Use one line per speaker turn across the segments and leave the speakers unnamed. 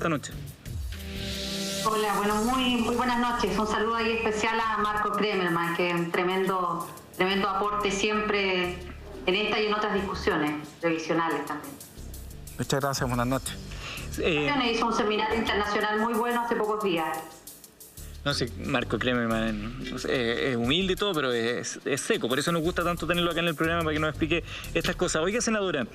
esta noche.
Hola, bueno, muy buenas noches. Un saludo ahí especial a Marco Kremerman, que es un tremendo aporte siempre en esta y en otras discusiones revisionales también.
Muchas gracias, buenas noches.
Hizo un seminario internacional muy bueno hace pocos días.
No sé, Marco Kremerman es humilde y todo, pero es seco. Por eso nos gusta tanto tenerlo acá en el programa para que nos explique estas cosas. Oiga, senadora,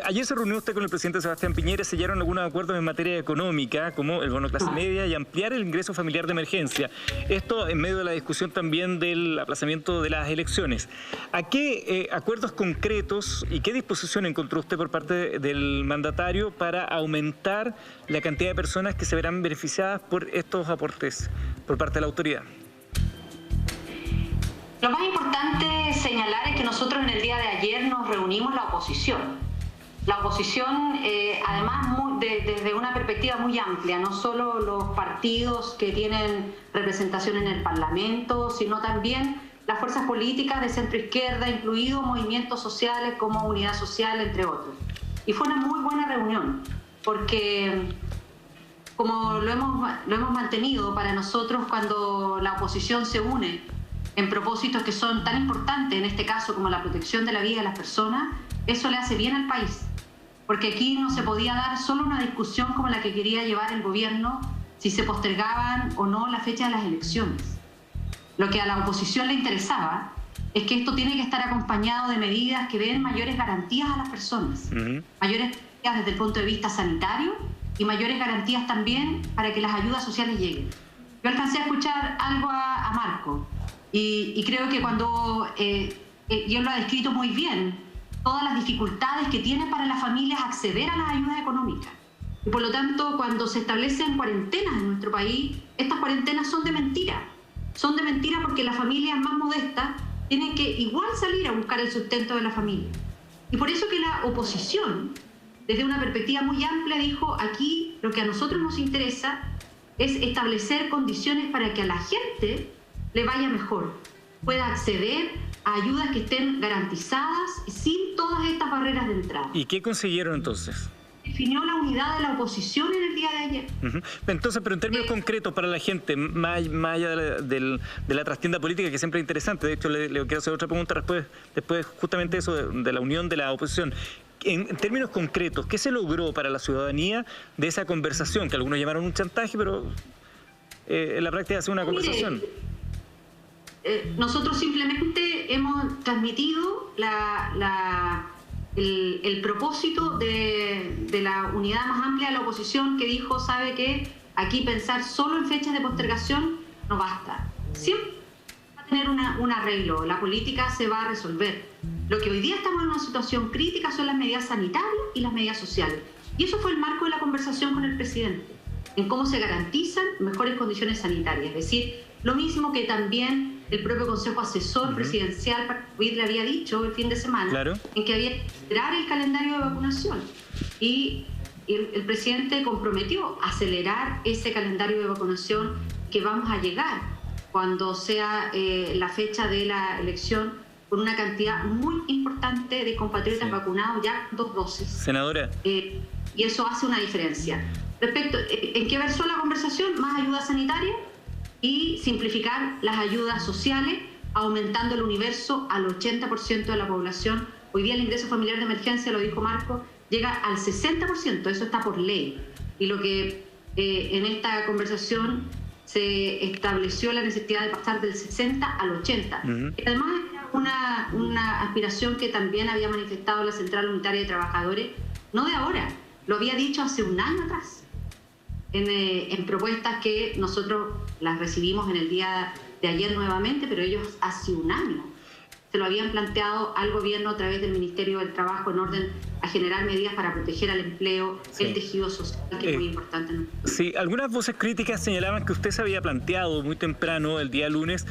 ayer se reunió usted con el presidente Sebastián Piñera, sellaron algunos acuerdos en materia económica, como el bono clase media y ampliar el ingreso familiar de emergencia. Esto en medio de la discusión también del aplazamiento de las elecciones. ¿A qué acuerdos concretos y qué disposición encontró usted por parte del mandatario para aumentar la cantidad de personas que se verán beneficiadas por estos aportes por parte de la autoridad?
Lo más importante señalar es que nosotros en el día de ayer nos reunimos la oposición. La oposición, además, desde una perspectiva muy amplia, no solo los partidos que tienen representación en el Parlamento, sino también las fuerzas políticas de centro-izquierda, incluidos movimientos sociales como Unidad Social, entre otros. Y fue una muy buena reunión, porque como lo hemos mantenido para nosotros cuando la oposición se une en propósitos que son tan importantes, en este caso como la protección de la vida de las personas, eso le hace bien al país. Porque aquí no se podía dar solo una discusión como la que quería llevar el gobierno si se postergaban o no la fecha de las elecciones. Lo que a la oposición le interesaba es que esto tiene que estar acompañado de medidas que den mayores garantías a las personas, mayores garantías desde el punto de vista sanitario y mayores garantías también para que las ayudas sociales lleguen. Yo alcancé a escuchar algo a Marco y creo que cuando él lo ha descrito muy bien, todas las dificultades que tiene para las familias acceder a las ayudas económicas. Y por lo tanto, cuando se establecen cuarentenas en nuestro país, estas cuarentenas son de mentira. Son de mentira porque las familias más modestas tienen que igual salir a buscar el sustento de la familia. Y por eso que la oposición, desde una perspectiva muy amplia, dijo: aquí lo que a nosotros nos interesa es establecer condiciones para que a la gente le vaya mejor, pueda acceder a ayudas que estén garantizadas sin todas estas barreras de entrada.
¿Y qué consiguieron entonces?
Definió la unidad de la oposición en el día de ayer.
Entonces, pero en términos concretos para la gente, más allá de la trastienda política, que siempre es interesante, de hecho le quiero hacer otra pregunta después justamente eso de la unión de la oposición. En términos concretos, ¿qué se logró para la ciudadanía de esa conversación? Que algunos llamaron un chantaje, pero en la práctica ha sido una conversación.
Nosotros simplemente hemos transmitido el propósito de la unidad más amplia de la oposición, que dijo: sabe que aquí pensar solo en fechas de postergación no basta. Siempre va a tener un arreglo, la política se va a resolver. Lo que hoy día estamos en una situación crítica son las medidas sanitarias y las medidas sociales. Y eso fue el marco de la conversación con el presidente, en cómo se garantizan mejores condiciones sanitarias. Es decir, lo mismo que también el propio Consejo Asesor Presidencial para COVID le había dicho el fin de semana,
claro,
en que había que acelerar el calendario de vacunación. Y el presidente comprometió acelerar ese calendario de vacunación, que vamos a llegar cuando sea la fecha de la elección con una cantidad muy importante de compatriotas vacunados ya 2 dosis.
Senadora.
Y eso hace una diferencia. Respecto, ¿en qué versó la conversación? Más ayuda sanitaria y simplificar las ayudas sociales, aumentando el universo al 80% de la población. Hoy día el ingreso familiar de emergencia, lo dijo Marco, llega al 60%, eso está por ley. Y lo que en esta conversación se estableció la necesidad de pasar del 60 al 80%. Y además una aspiración que también había manifestado la Central Unitaria de Trabajadores, no de ahora, lo había dicho hace un año atrás, en propuestas que nosotros las recibimos en el día de ayer nuevamente, pero ellos hace un año se lo habían planteado al gobierno a través del Ministerio del Trabajo en orden a generar medidas para proteger al empleo, el tejido social, que es muy importante.
Sí, algunas voces críticas señalaban que usted se había planteado muy temprano, el día lunes,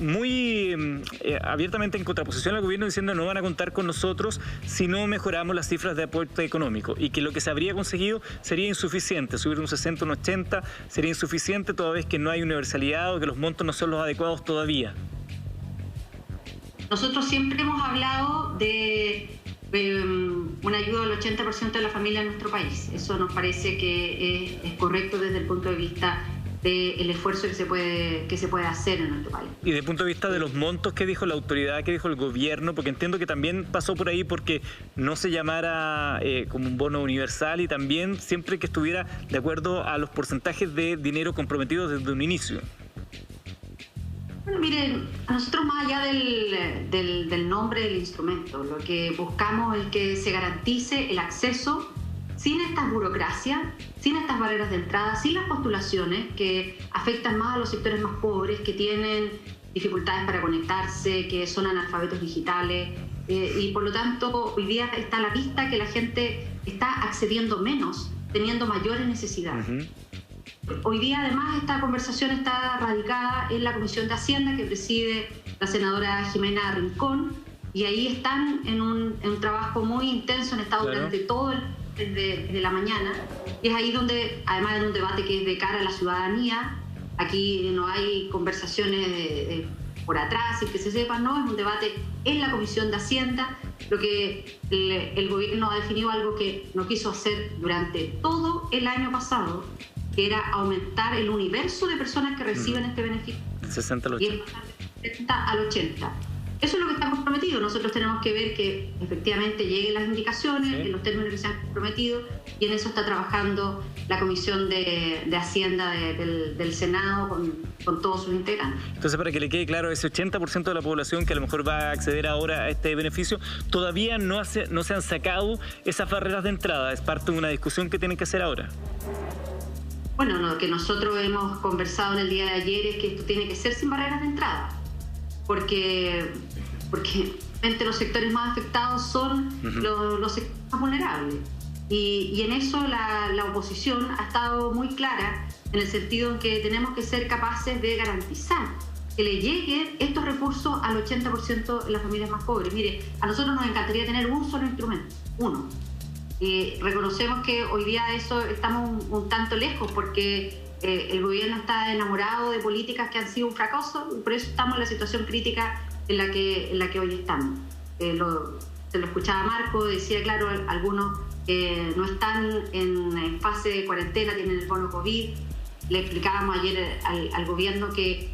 muy abiertamente en contraposición al gobierno, diciendo: no van a contar con nosotros si no mejoramos las cifras de aporte económico, y que lo que se habría conseguido sería insuficiente, subir un 60 o un 80 sería insuficiente, toda vez que no hay universalidad o que los montos no son los adecuados todavía.
Nosotros siempre hemos hablado de una ayuda al 80% de la familia en nuestro país. Eso nos parece que es correcto desde el punto de vista del esfuerzo que se puede hacer en nuestro país.
Y desde el punto de vista de los montos, ¿qué dijo la autoridad, qué dijo el gobierno? Porque entiendo que también pasó por ahí porque no se llamara como un bono universal y también siempre que estuviera de acuerdo a los porcentajes de dinero comprometidos desde un inicio.
Bueno, miren, a nosotros más allá del nombre del instrumento, lo que buscamos es que se garantice el acceso sin estas burocracias, sin estas barreras de entrada, sin las postulaciones que afectan más a los sectores más pobres, que tienen dificultades para conectarse, que son analfabetos digitales, y por lo tanto hoy día está a la vista que la gente está accediendo menos, teniendo mayores necesidades. Hoy día además esta conversación está radicada en la Comisión de Hacienda que preside la senadora Jimena Rincón, y ahí están en un trabajo muy intenso, han estado durante todo desde la mañana, y es ahí donde, además de un debate que es de cara a la ciudadanía, aquí no hay conversaciones por atrás y que se sepa, no, es un debate en la Comisión de Hacienda, lo que el gobierno ha definido algo que no quiso hacer durante todo el año pasado, que era aumentar el universo de personas que reciben este beneficio.
60 al 80.
Y es pasar de 60 al 80. Eso es lo que está comprometido. Nosotros tenemos que ver que efectivamente lleguen las indicaciones, en los términos que se han comprometido, y en eso está trabajando la Comisión de Hacienda del Senado con todos sus integrantes.
Entonces, para que le quede claro, ese 80% de la población que a lo mejor va a acceder ahora a este beneficio, todavía no se han sacado esas barreras de entrada. Es parte de una discusión que tienen que hacer ahora.
Bueno, lo que nosotros hemos conversado en el día de ayer es que esto tiene que ser sin barreras de entrada, porque entre los sectores más afectados son los sectores más vulnerables. Y en eso la oposición ha estado muy clara en el sentido en que tenemos que ser capaces de garantizar que le lleguen estos recursos al 80% de las familias más pobres. Mire, a nosotros nos encantaría tener un solo instrumento, uno. Y reconocemos que hoy día de eso estamos un tanto lejos porque el gobierno está enamorado de políticas que han sido un fracaso, y por eso estamos en la situación crítica en la que hoy estamos. Se lo escuchaba Marco, decía, claro, algunos no están en fase de cuarentena, tienen el bono COVID. Le explicábamos ayer al gobierno que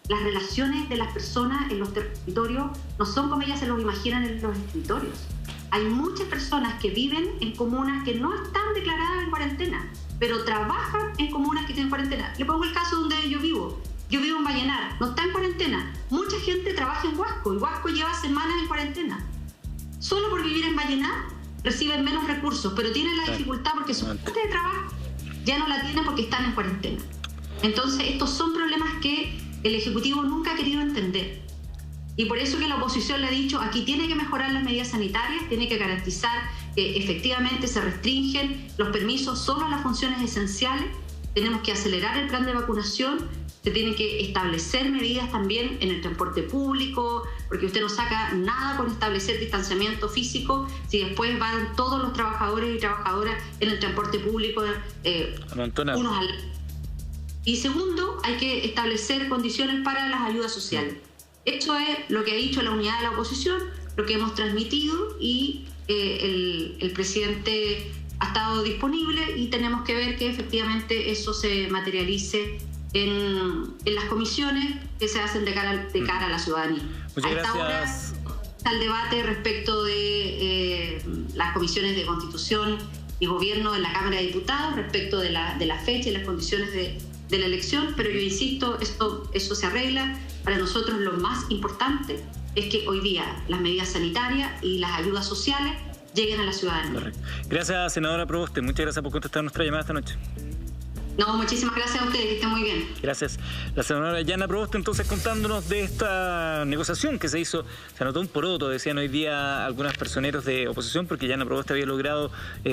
las relaciones de las personas en los territorios no son como ellas se los imaginan en los escritorios. Hay muchas personas que viven en comunas que no están declaradas en cuarentena, pero trabajan en comunas que tienen cuarentena. Le pongo el caso donde yo vivo. Yo vivo en Vallenar, no está en cuarentena. Mucha gente trabaja en Huasco y Huasco lleva semanas en cuarentena. Solo por vivir en Vallenar reciben menos recursos, pero tienen la dificultad porque su fuente de trabajo ya no la tienen porque están en cuarentena. Entonces, estos son problemas que el Ejecutivo nunca ha querido entender. Y por eso que la oposición le ha dicho, aquí tiene que mejorar las medidas sanitarias, tiene que garantizar que efectivamente se restringen los permisos solo a las funciones esenciales, tenemos que acelerar el plan de vacunación, se tienen que establecer medidas también en el transporte público, porque usted no saca nada con establecer distanciamiento físico si después van todos los trabajadores y trabajadoras en el transporte público unos al... Y segundo, hay que establecer condiciones para las ayudas sociales. Esto es lo que ha dicho la unidad de la oposición, lo que hemos transmitido, y el presidente ha estado disponible y tenemos que ver que efectivamente eso se materialice en las comisiones que se hacen de cara a la ciudadanía.
Muchas gracias.
Ahora está el debate respecto de las comisiones de Constitución y Gobierno en la Cámara de Diputados respecto de la fecha y las condiciones de la elección, pero yo insisto, eso se arregla. Para nosotros lo más importante es que hoy día las medidas sanitarias y las ayudas sociales lleguen a la ciudadanía.
Correcto. Gracias, senadora Proboste. Muchas gracias por contestar nuestra llamada esta noche.
No, muchísimas gracias a ustedes, que estén muy bien.
Gracias. La senadora Yana Proboste entonces contándonos de esta negociación que se hizo, se anotó un poroto, decían hoy día algunos personeros de oposición, porque Yana Proboste había logrado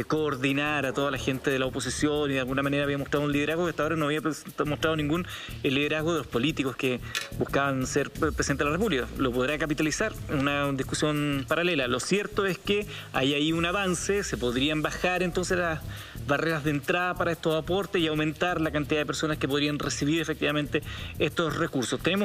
coordinar a toda la gente de la oposición y de alguna manera había mostrado un liderazgo que hasta ahora no había mostrado ningún liderazgo de los políticos que buscaban ser presidente de la República. Lo podrá capitalizar en una discusión paralela. Lo cierto es que hay ahí un avance, se podrían bajar entonces las barreras de entrada para estos aportes y aumentar la cantidad de personas que podrían recibir efectivamente estos recursos. Tenemos